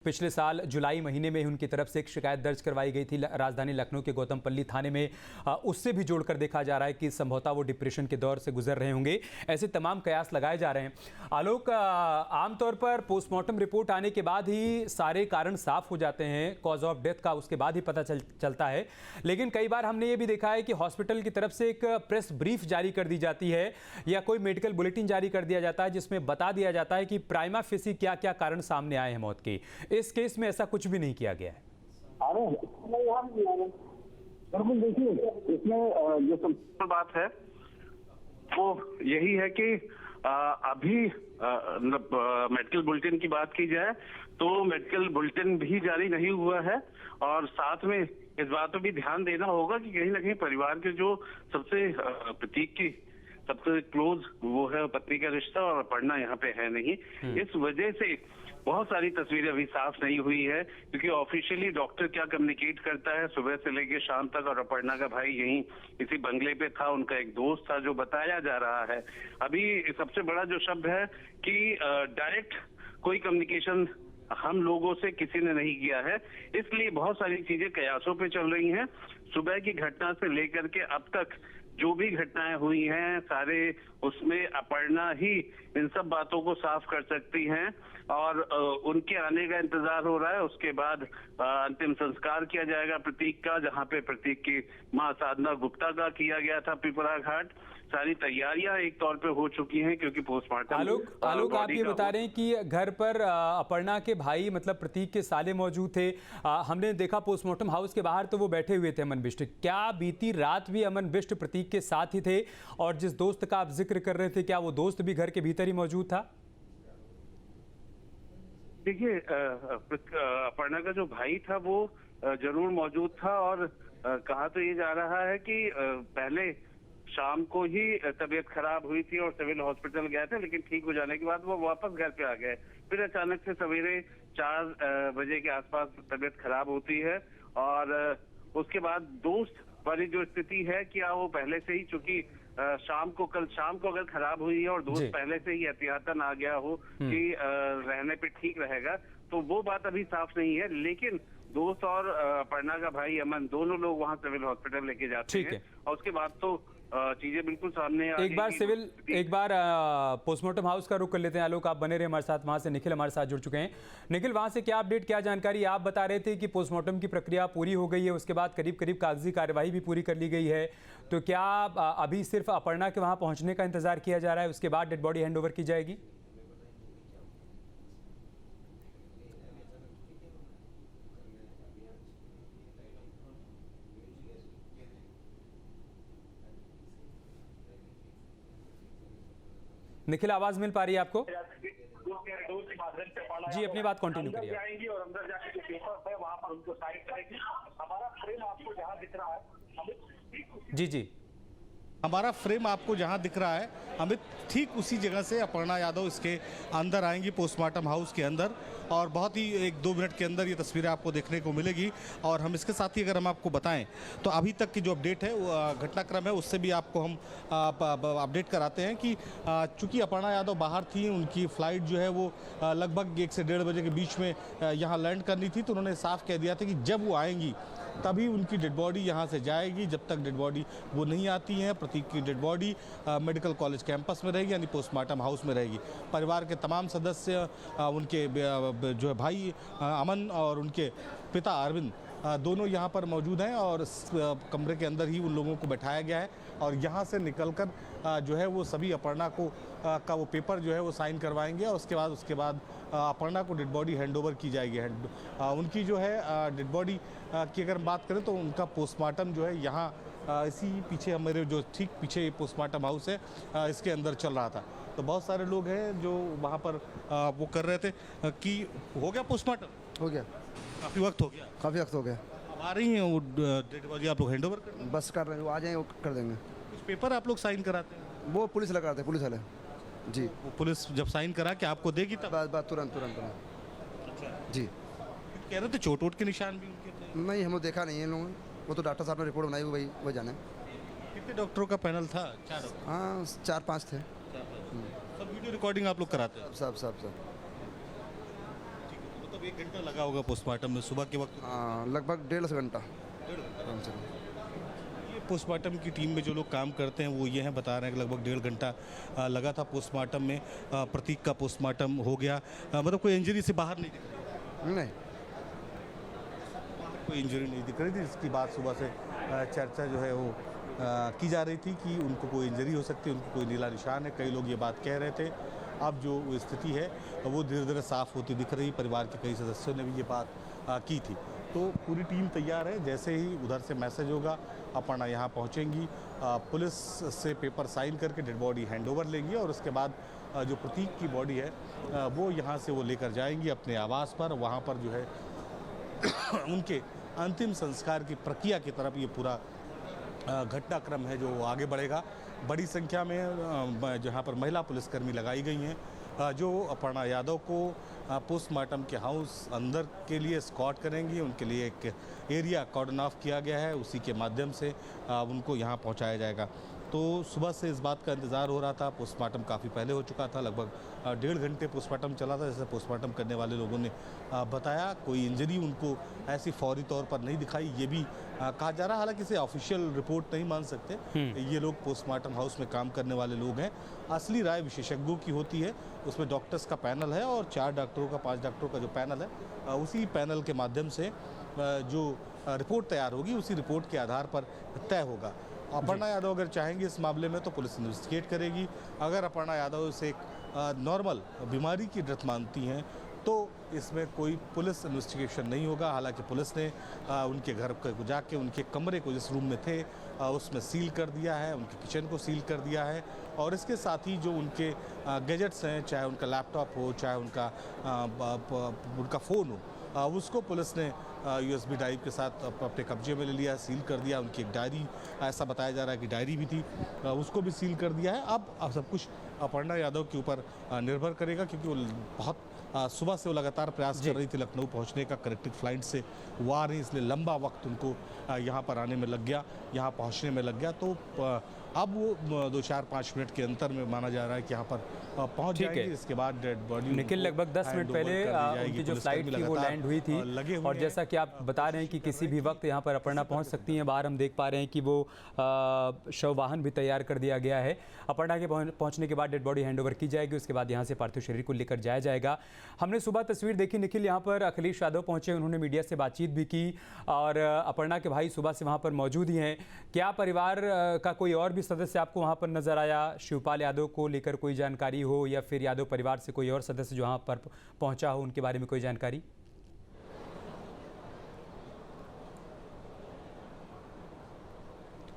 पिछले साल जुलाई महीने में ही उनकी तरफ से एक शिकायत दर्ज करवाई गई थी राजधानी लखनऊ के गौतमपल्ली थाने में। उससे भी जोड़कर देखा जा रहा है कि संभवतः वो डिप्रेशन के दौर से गुजर रहे होंगे। ऐसे तमाम कयास लगाए जा रहे हैं। आलोक, आमतौर पर पोस्टमार्टम रिपोर्ट आने के बाद ही सारे कारण साफ हो जाते हैं, कॉज ऑफ डेथ का उसके बाद ही पता चलता है। लेकिन कई बार हमने ये भी देखा है कि हॉस्पिटल की तरफ से एक प्रेस ब्रीफ जारी कर दी जाती है या कोई मेडिकल बुलेटिन जारी कर दिया जाता है जिसमें बता दिया जाता है कि प्राइमा फेसी क्या क्या कारण सामने आए हैं मौत के। इस केस में ऐसा कुछ भी नहीं किया गया है। बिल्कुल, देखिए इसमें जो सबसे बात है वो यही है कि अभी मेडिकल बुलेटिन की बात की जाए तो मेडिकल बुलेटिन भी जारी नहीं हुआ है और साथ में इस बात पर भी ध्यान देना होगा कि कहीं ना कहीं परिवार के जो सबसे प्रतीक की सबसे क्लोज वो है पत्नी का रिश्ता और पढ़ना यहाँ पे है नहीं। इस वजह से बहुत सारी तस्वीरें अभी साफ नहीं हुई है क्योंकि ऑफिशियली डॉक्टर क्या कम्युनिकेट करता है सुबह से लेकर शाम तक, और अपर्णा का भाई यहीं इसी बंगले पे था, उनका एक दोस्त था जो बताया जा रहा है। अभी सबसे बड़ा जो शब्द है कि डायरेक्ट कोई कम्युनिकेशन हम लोगों से किसी ने नहीं किया है, इसलिए बहुत सारी चीजें कयासों पे चल रही हैं। सुबह की घटना से लेकर के अब तक जो भी घटनाएं हुई हैं सारे उसमें अपर्णा ही इन सब बातों को साफ कर सकती हैं और उनके आने का इंतजार हो रहा है। उसके बाद अंतिम संस्कार किया जाएगा प्रतीक का, जहां पे प्रतीक की मां साधना गुप्ता का किया गया था पिपरा घाट। सारी तैयारियां एक तौर पे हो चुकी हैं क्योंकि पोस्टमार्टम। आलोक आप ये बता रहे हैं कि घर पर अपर्णा के भाई मतलब प्रतीक के साले मौजूद थे। हमने देखा पोस्टमार्टम हाउस के बाहर तो वो बैठे हुए थे अमन बिष्ट। क्या बीती रात भी अमन बिष्ट प्रतीक के साथ ही थे? और जिस दोस्त का आप जिक्र कर रहे थे क्या वो दोस्त भी घर के भीतर ही मौजूद था? देखिए अपर्णा का जो भाई था वो जरूर मौजूद था और कहा तो ये जा रहा है कि पहले शाम को ही तबीयत खराब हुई थी और सिविल हॉस्पिटल गए थे, लेकिन ठीक हो जाने के बाद वो वापस घर पे आ गए। फिर अचानक से सवेरे 4 बजे के आसपास तबीयत खराब होती है और उसके बाद दोस्त वाली जो स्थिति है क्या वो पहले से ही, चूंकि कल शाम को अगर खराब हुई है और दोस्त पहले से ही एहतियातन आ गया हो कि रहने पे ठीक रहेगा, तो वो बात अभी साफ नहीं है। लेकिन दोस्त और अपर्णा का भाई अमन दोनों लोग वहां सिविल हॉस्पिटल लेके जाते हैं और उसके बाद तो चीजें बिल्कुल सामने एक बार पोस्टमार्टम हाउस का रुख कर लेते हैं। आलोक आप बने रहे हमारे साथ। वहां से निखिल हमारे साथ जुड़ चुके हैं। निखिल, वहां से क्या अपडेट, क्या जानकारी? आप बता रहे थे कि पोस्टमार्टम की प्रक्रिया पूरी हो गई है, उसके बाद करीब कागजी कार्यवाही भी पूरी कर ली गई है, तो क्या अभी सिर्फ अपर्णा के वहां पहुंचने का इंतजार किया जा रहा है, उसके बाद डेड बॉडी हैंड ओवर की जाएगी? निखिल, आवाज मिल पा रही है आपको? जी, अपनी बात कंटिन्यू करिए। जाएंगी और अंदर जाके जो पेपर्स है वहां पर उनको साइन करेंगी। हमारा फ्रेम आपको जहां दिख रहा है जी हमारा फ्रेम आपको जहां दिख रहा है अमित, ठीक उसी जगह से अपर्णा यादव इसके अंदर आएंगी पोस्टमार्टम हाउस के अंदर और बहुत ही 1-2 मिनट के अंदर ये तस्वीरें आपको देखने को मिलेगी। और हम इसके साथ ही अगर हम आपको बताएं तो अभी तक की जो अपडेट है घटनाक्रम है उससे भी आपको हम अपडेट कराते हैं कि चूँकि अपर्णा यादव बाहर थी, उनकी फ़्लाइट जो है वो लगभग 1 से 1:30 बजे के बीच में यहाँ लैंड करनी थी, तो उन्होंने साफ कह दिया था कि जब वो आएंगी तभी उनकी डेड बॉडी यहाँ से जाएगी। जब तक डेड बॉडी वो नहीं आती हैं, प्रतीक की dead body medical college campus में रहेगी, यानी पोस्टमार्टम हाउस में रहेगी। परिवार के तमाम सदस्य, उनके जो है भाई अमन और उनके पिता अरविंद, दोनों यहाँ पर मौजूद हैं और इस कमरे के अंदर ही उन लोगों को बैठाया गया है और यहाँ से निकलकर जो है वो सभी अपर्णा को का वो पेपर जो है वो साइन करवाएंगे और उसके बाद अपर्णा को डेड बॉडी हैंडओवर की जाएगी। उनकी जो है डेड बॉडी की अगर हम बात करें तो उनका पोस्टमार्टम जो है यहाँ इसी पीछे, हमारे जो ठीक पीछे पोस्टमार्टम हाउस है, इसके अंदर चल रहा था। तो बहुत सारे लोग हैं जो वहाँ पर वो कर रहे थे कि हो गया पोस्टमार्टम, हो गया, काफ़ी वक्त हो गया, काफ़ी वक्त हो गया। अब आ रही हैं वो डेड बॉडी, आप लोग हैंडओवर कर बस कर रहे हैं, वो आ जाएंगे, वो कर देंगे। कुछ पेपर आप लोग साइन कराते हैं? वो पुलिस लगाते हैं, पुलिस वाले जी। वो पुलिस जब साइन करा के आपको देगी तब? बस तुरंत जी। कह रहे थे चोट के निशान भी उनके थे? नहीं, हम लोग देखा नहीं है लोगों ने, वो तो डॉक्टर साहब ने रिपोर्ट बनाई, वही जाने। कितने डॉक्टरों का पैनल था? 4 डॉक्टर? हाँ, 4-5 थे। सब वीडियो रिकॉर्डिंग आप लोग कराते हैं? सब तो मतलब 1 घंटा लगा होगा पोस्टमार्टम में सुबह के वक्त? लगभग 1.5 घंटा। कम से कम ये पोस्टमार्टम की टीम में जो लोग काम करते हैं वो ये हैं, बता रहे हैं कि लगभग 1.5 घंटा लगा था पोस्टमार्टम में। प्रतीक का पोस्टमार्टम हो गया, मतलब कोई इंजरी से बाहर नहीं दिख रही? नहीं, कोई इंजरी नहीं दिख रही थी, जिसकी बात सुबह से चर्चा जो है वो की जा रही थी कि उनको कोई इंजरी हो सकती है, उनको कोई नीला निशान है। कई लोग ये बात कह रहे थे। अब जो स्थिति है वो धीरे धीरे साफ होती दिख रही। परिवार के कई सदस्यों ने भी ये बात की थी। तो पूरी टीम तैयार है, जैसे ही उधर से मैसेज होगा अपर्णा यहाँ पहुँचेंगी, पुलिस से पेपर साइन करके डेड बॉडी हैंडओवर लेंगी और उसके बाद जो प्रतीक की बॉडी है वो यहाँ से वो लेकर जाएंगी अपने आवास पर। वहाँ पर जो है उनके अंतिम संस्कार की प्रक्रिया की तरफ ये पूरा घटनाक्रम है जो आगे बढ़ेगा। बड़ी संख्या में जहाँ पर महिला पुलिसकर्मी लगाई गई हैं जो अपर्णा यादव को पोस्टमार्टम के हाउस अंदर के लिए स्कॉट करेंगी। उनके लिए एक एरिया कॉर्डन ऑफ किया गया है, उसी के माध्यम से उनको यहाँ पहुँचाया जाएगा। तो सुबह से इस बात का इंतज़ार हो रहा था। पोस्टमार्टम काफ़ी पहले हो चुका था, लगभग 1.5 घंटे पोस्टमार्टम चला था। जैसे पोस्टमार्टम करने वाले लोगों ने बताया, कोई इंजरी उनको ऐसी फौरी तौर पर नहीं दिखाई, ये भी कहा जा रहा है। हालांकि इसे ऑफिशियल रिपोर्ट नहीं मान सकते, ये लोग पोस्टमार्टम हाउस में काम करने वाले लोग हैं। असली राय विशेषज्ञों की होती है, उसमें डॉक्टर्स का पैनल है और 4 डॉक्टरों का 5 डॉक्टरों का जो पैनल है उसी पैनल के माध्यम से जो रिपोर्ट तैयार होगी उसी रिपोर्ट के आधार पर तय होगा। अपर्णा यादव अगर चाहेंगे इस मामले में तो पुलिस इन्वेस्टिगेट करेगी। अगर अपर्णा यादव इसे एक नॉर्मल बीमारी की डेथ मानती हैं तो इसमें कोई पुलिस इन्वेस्टिगेशन नहीं होगा। हालांकि पुलिस ने उनके घर को जाके उनके कमरे को जिस रूम में थे उसमें सील कर दिया है, उनके किचन को सील कर दिया है और इसके साथ ही जो उनके गैजेट्स हैं, चाहे उनका लैपटॉप हो, चाहे उनका फ़ोन हो, उसको पुलिस ने USB ड्राइव के साथ अपने कब्जे में ले लिया, सील कर दिया। उनकी एक डायरी, ऐसा बताया जा रहा है कि डायरी भी थी, उसको भी सील कर दिया है। अब सब कुछ अपर्णा यादव के ऊपर निर्भर करेगा, क्योंकि वो बहुत सुबह से वो लगातार प्रयास कर रही थी लखनऊ पहुंचने का। कनेक्टिंग फ्लाइट से वो आ रही, इसलिए लंबा वक्त उनको यहाँ पर आने में लग गया, यहाँ पहुँचने में लग गया। तो अब वो 2-4-5 मिनट के अंतर में माना जा रहा है कि यहाँ पर पहुँच जाएंगे। इसके बाद डेड बॉडी निखिल लगभग 10 मिनट पहले उनकी जो फ्लाइट थी वो लैंड हुई थी और जैसा कि आप बता रहे हैं कि किसी भी वक्त यहाँ पर अपर्णा पहुँच सकती हैं। बाहर हम देख पा रहे हैं कि वो शव वाहन भी तैयार कर दिया गया है। अपर्णा के पहुँचने के बाद डेड बॉडी हैंडओवर की जाएगी, उसके बाद यहाँ से पार्थिव शरीर को लेकर जाया जाएगा। हमने सुबह तस्वीर देखी निखिल, यहाँ पर अखिलेश यादव पहुँचे, उन्होंने मीडिया से बातचीत भी की और अपर्णा के भाई सुबह से वहाँ पर मौजूद ही हैं। क्या परिवार का कोई और भी सदस्य आपको वहाँ पर नजर आया? शिवपाल यादव को लेकर कोई जानकारी हो या फिर यादव परिवार से कोई और सदस्य जो वहाँ पर पहुँचा हो, उनके बारे में कोई जानकारी?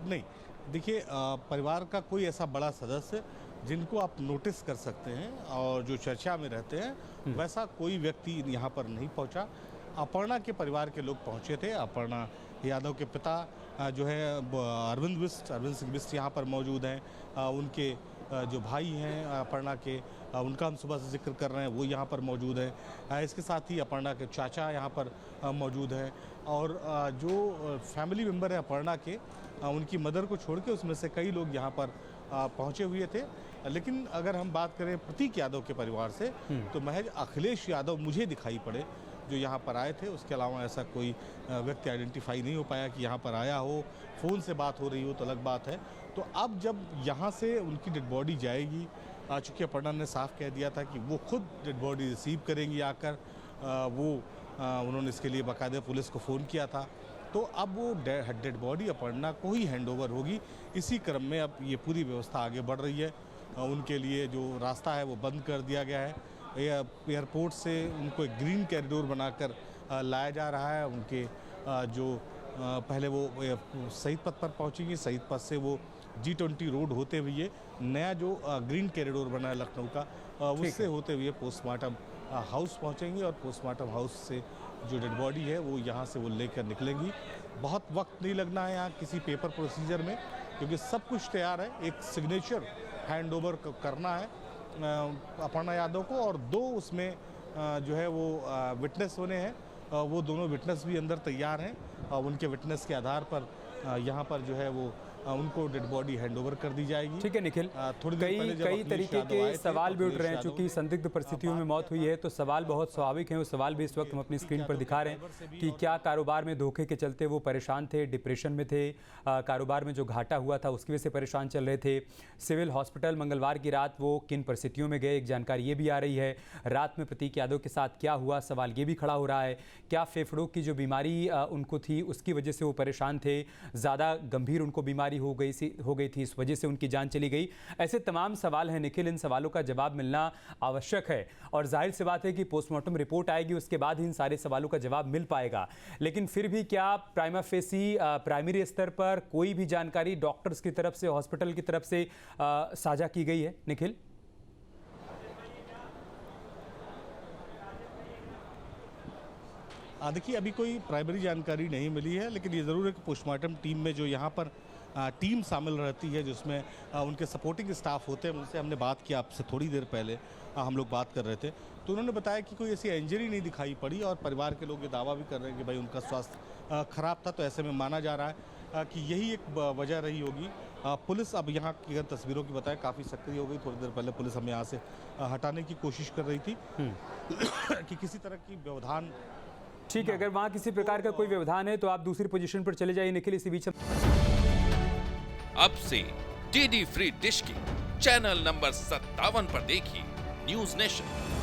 नहीं, देखिए परिवार का कोई ऐसा बड़ा सदस्य जिनको आप नोटिस कर सकते हैं और जो चर्चा में रहते हैं वैसा कोई व्यक्ति यहाँ पर नहीं पहुँचा। अपर्णा के परिवार के लोग पहुँचे थे। अपर्णा यादव के पिता जो है अरविंद सिंह बिस्ट यहाँ पर मौजूद हैं। उनके जो भाई हैं अपर्णा के, उनका हम सुबह से जिक्र कर रहे हैं, वो यहाँ पर मौजूद हैं। इसके साथ ही अपर्णा के चाचा यहाँ पर मौजूद हैं और जो फैमिली मेम्बर है अपर्णा के, उनकी मदर को छोड़ के उसमें से कई लोग यहाँ पर पहुँचे हुए थे। लेकिन अगर हम बात करें प्रतीक यादव के परिवार से तो महज अखिलेश यादव मुझे दिखाई पड़े जो यहाँ पर आए थे। उसके अलावा ऐसा कोई व्यक्ति आइडेंटिफाई नहीं हो पाया कि यहाँ पर आया हो। फ़ोन से बात हो रही हो तो अलग बात है। तो अब जब यहाँ से उनकी डेड बॉडी जाएगी, चूँकि अपर्णा ने साफ कह दिया था कि वो खुद डेड बॉडी रिसीव करेंगी आकर, उन्होंने इसके लिए बाकायदा पुलिस को फ़ोन किया था। तो अब वो डेड बॉडी अपर्णा को ही हैंडओवर होगी। इसी क्रम में अब ये पूरी व्यवस्था आगे बढ़ रही है। उनके लिए जो रास्ता है वो बंद कर दिया गया है। एयरपोर्ट से उनको एक ग्रीन कॉरिडोर बनाकर लाया जा रहा है। उनके जो पहले वो शहीद पथ पर पहुंचेंगे, शहीद पथ से वो G20 रोड होते हुए नया जो ग्रीन कॉरिडोर बना है लखनऊ का, उससे होते हुए पोस्टमार्टम हाउस पहुंचेंगे और पोस्टमार्टम हाउस से जो डेड बॉडी है वो यहाँ से वो लेकर निकलेंगी। बहुत वक्त नहीं लगना है यहाँ किसी पेपर प्रोसीजर में, क्योंकि सब कुछ तैयार है। एक सिग्नेचर हैंडओवर करना है अपर्णा यादव को और 2 उसमें जो है वो विटनेस होने हैं। वो दोनों विटनेस भी अंदर तैयार हैं और उनके विटनेस के आधार पर यहाँ पर जो है वो उनको डेड बॉडी हैंड ओवर कर दी जाएगी। ठीक है निखिल, थोड़ी देर पहले जब कई अखिलेश तरीके यादव के आए थे, सवाल भी उठ अखिलेश रहे हैं। यादव चूंकि ने संदिग्ध परिस्थितियों में मौत हुई है तो सवाल बहुत स्वाभाविक हैं। वो सवाल भी इस वक्त हम अपनी स्क्रीन पर दिखा रहे हैं कि क्या कारोबार में धोखे के चलते वो परेशान थे, डिप्रेशन में थे, कारोबार में जो घाटा हुआ था उसकी वजह से परेशान चल रहे थे। सिविल हॉस्पिटल मंगलवार की रात वो किन परिस्थितियों में गए, एक जानकारी ये भी आ रही है। रात में प्रतीक यादव के साथ क्या हुआ, सवाल ये भी खड़ा हो रहा है। क्या फेफड़ों की जो बीमारी उनको थी उसकी वजह से वो परेशान थे, ज़्यादा गंभीर उनको बीमारी हो गई थी, इस वजह से उनकी जान चली गई। ऐसे तमाम सवाल हैं निखिल, इन सवालों का जवाब मिलना आवश्यक है और जाहिर सी बात है कि पोस्टमार्टम रिपोर्ट आएगी, उसके बाद ही इन सारे सवालों का जवाब मिल पाएगा। लेकिन फिर भी क्या प्राइमा फेसी प्राइमरी स्तर पर कोई भी जानकारी डॉक्टर्स की तरफ से, हॉस्पिटल की तरफ से साझा की गई है निखिल? देखिए अभी कोई प्राइमरी जानकारी नहीं मिली है, लेकिन ये ज़रूर है कि पोस्टमार्टम टीम में जो यहाँ पर टीम शामिल रहती है, जिसमें उनके सपोर्टिंग स्टाफ होते हैं, उनसे हमने बात की आपसे थोड़ी देर पहले हम लोग बात कर रहे थे, तो उन्होंने बताया कि कोई ऐसी इंजरी नहीं दिखाई पड़ी और परिवार के लोग ये दावा भी कर रहे हैं कि भाई उनका स्वास्थ्य खराब था। तो ऐसे में माना जा रहा है कि यही एक वजह रही होगी। पुलिस अब यहाँ की अगर तस्वीरों की बताएं काफ़ी सक्रिय हो गई। थोड़ी देर पहले पुलिस हमें यहाँ से हटाने की कोशिश कर रही थी कि किसी तरह की व्यवधान। ठीक है, अगर वहाँ किसी प्रकार का कोई व्यवधान है तो आप दूसरी पोजीशन पर चले जाइए निखिल। इसी बीच अब से डीडी फ्री डिश की चैनल नंबर 57 पर देखिए न्यूज नेशन।